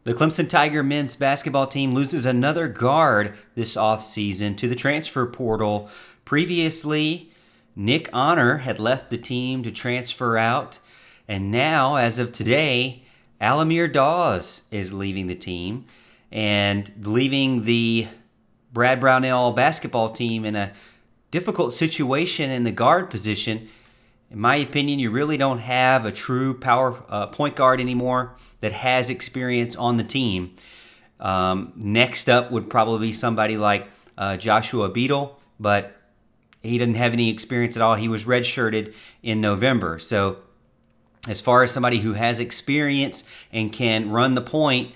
The Clemson Tiger men's basketball team loses another guard this offseason to the transfer portal. Previously, Nick Honor had left the team to transfer out, and now, as of today, al-Amir Dawes is leaving the team and leaving the Brad Brownell basketball team in a difficult situation in the guard position. In my opinion, you really don't have a true power point guard anymore that has experience on the team. Next up would probably be somebody like Joshua Beadle, but he didn't have any experience at all. He was redshirted in November. So as far as somebody who has experience and can run the point,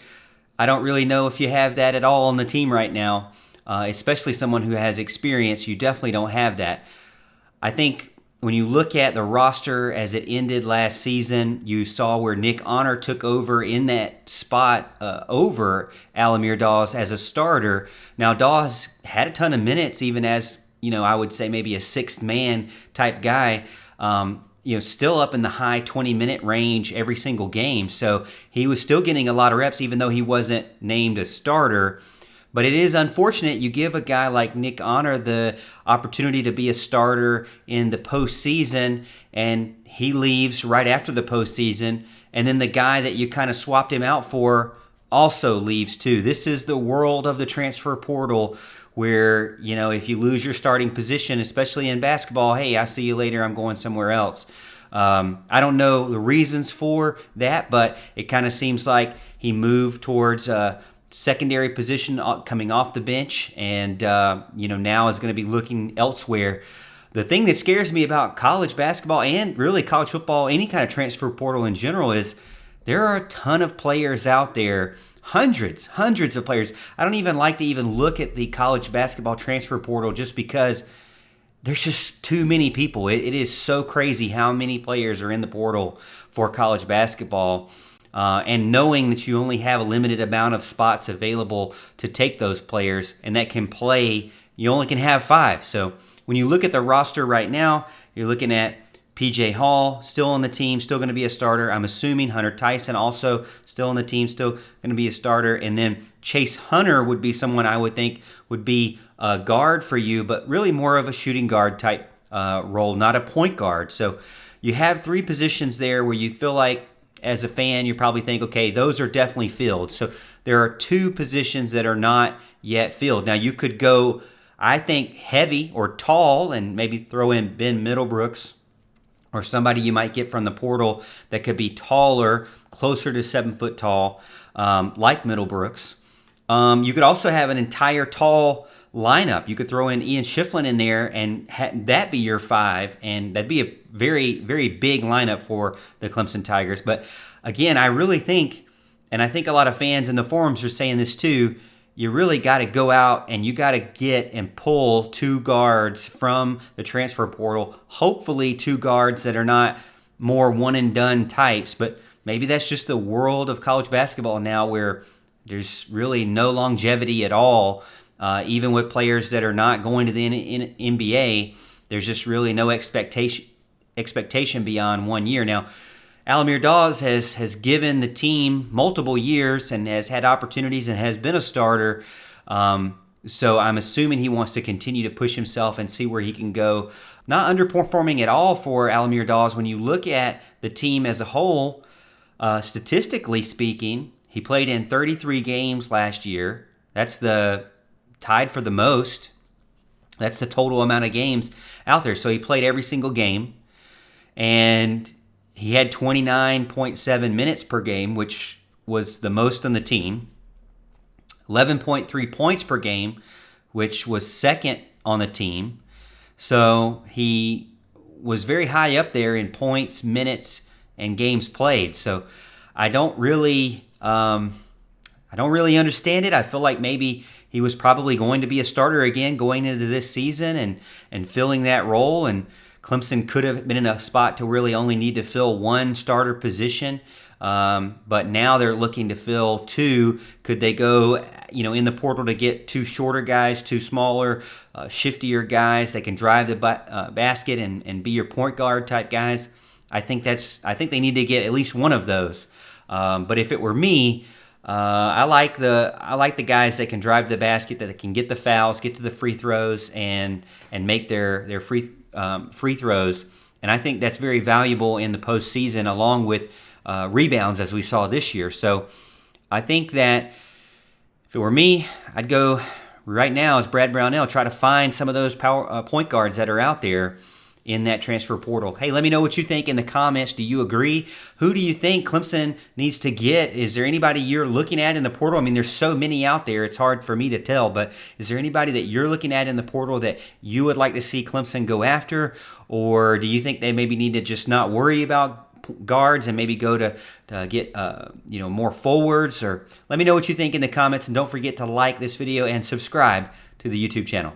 I don't really know if you have that at all on the team right now, especially someone who has experience. You definitely don't have that. I think when you look at the roster as it ended last season, you saw where Nick Honor took over in that spot over al-Amir Dawes as a starter. Now, Dawes had a ton of minutes, even as, I would say maybe a sixth man type guy, still up in the high 20-minute range every single game. So he was still getting a lot of reps, even though he wasn't named a starter. But it is unfortunate you give a guy like Nick Honor the opportunity to be a starter in the postseason, and he leaves right after the postseason, and then the guy that you kind of swapped him out for also leaves too. This is the world of the transfer portal where, if you lose your starting position, especially in basketball, hey, I see you later, I'm going somewhere else. I don't know the reasons for that, but it kind of seems like he moved towards secondary position coming off the bench, and now is going to be looking elsewhere. The thing that scares me about college basketball and really college football, any kind of transfer portal in general, is there are a ton of players out there, hundreds of players. I don't even like to even look at the college basketball transfer portal just because there's just too many people. It is so crazy how many players are in the portal for college basketball. And knowing that you only have a limited amount of spots available to take those players, and that can play, you only can have 5. So when you look at the roster right now, you're looking at PJ Hall still on the team, still going to be a starter. I'm assuming Hunter Tyson also still on the team, still going to be a starter. And then Chase Hunter would be someone I would think would be a guard for you, but really more of a shooting guard type role, not a point guard. So you have 3 positions there where you feel like, as a fan, you probably think, okay, those are definitely filled. So there are 2 positions that are not yet filled. Now, you could go, I think, heavy or tall and maybe throw in Ben Middlebrooks or somebody you might get from the portal that could be taller, closer to 7 foot tall, like Middlebrooks. You could also have an entire tall lineup. You could throw in Ian Schifflin in there and that be your 5, and that'd be a very, very big lineup for the Clemson Tigers. But again, I really think, and I think a lot of fans in the forums are saying this too, you really got to go out and you got to get and pull 2 guards from the transfer portal, hopefully 2 guards that are not more one and done types, but maybe that's just the world of college basketball now where there's really no longevity at all. Even with players that are not going to the NBA, there's just really no expectation beyond 1 year. Now, al-Amir Dawes has given the team multiple years and has had opportunities and has been a starter. So I'm assuming he wants to continue to push himself and see where he can go. Not underperforming at all for al-Amir Dawes. When you look at the team as a whole, statistically speaking, he played in 33 games last year. That's tied for the most. That's the total amount of games out there. So he played every single game, and he had 29.7 minutes per game, which was the most on the team. 11.3 points per game, which was second on the team. So he was very high up there in points, minutes, and games played. So I don't really understand it. I feel like maybe he was probably going to be a starter again going into this season and filling that role. And Clemson could have been in a spot to really only need to fill 1 starter position. But now they're looking to fill 2. Could they go, in the portal to get 2 shorter guys, 2 smaller, shiftier guys that can drive the basket and be your point guard type guys? I think they need to get at least one of those. But if it were me, I like the guys that can drive the basket, that can get the fouls, get to the free throws, and make their free throws. And I think that's very valuable in the postseason, along with rebounds, as we saw this year. So I think that if it were me, I'd go right now as Brad Brownell, try to find some of those point guards that are out there in that transfer portal. Hey, let me know what you think in the comments. Do you agree? Who do you think Clemson needs to get? Is there anybody you're looking at in the portal? I mean, there's so many out there, it's hard for me to tell, but is there anybody that you're looking at in the portal that you would like to see Clemson go after? Or do you think they maybe need to just not worry about guards and maybe go to get more forwards? Or let me know what you think in the comments, and don't forget to like this video and subscribe to the YouTube channel.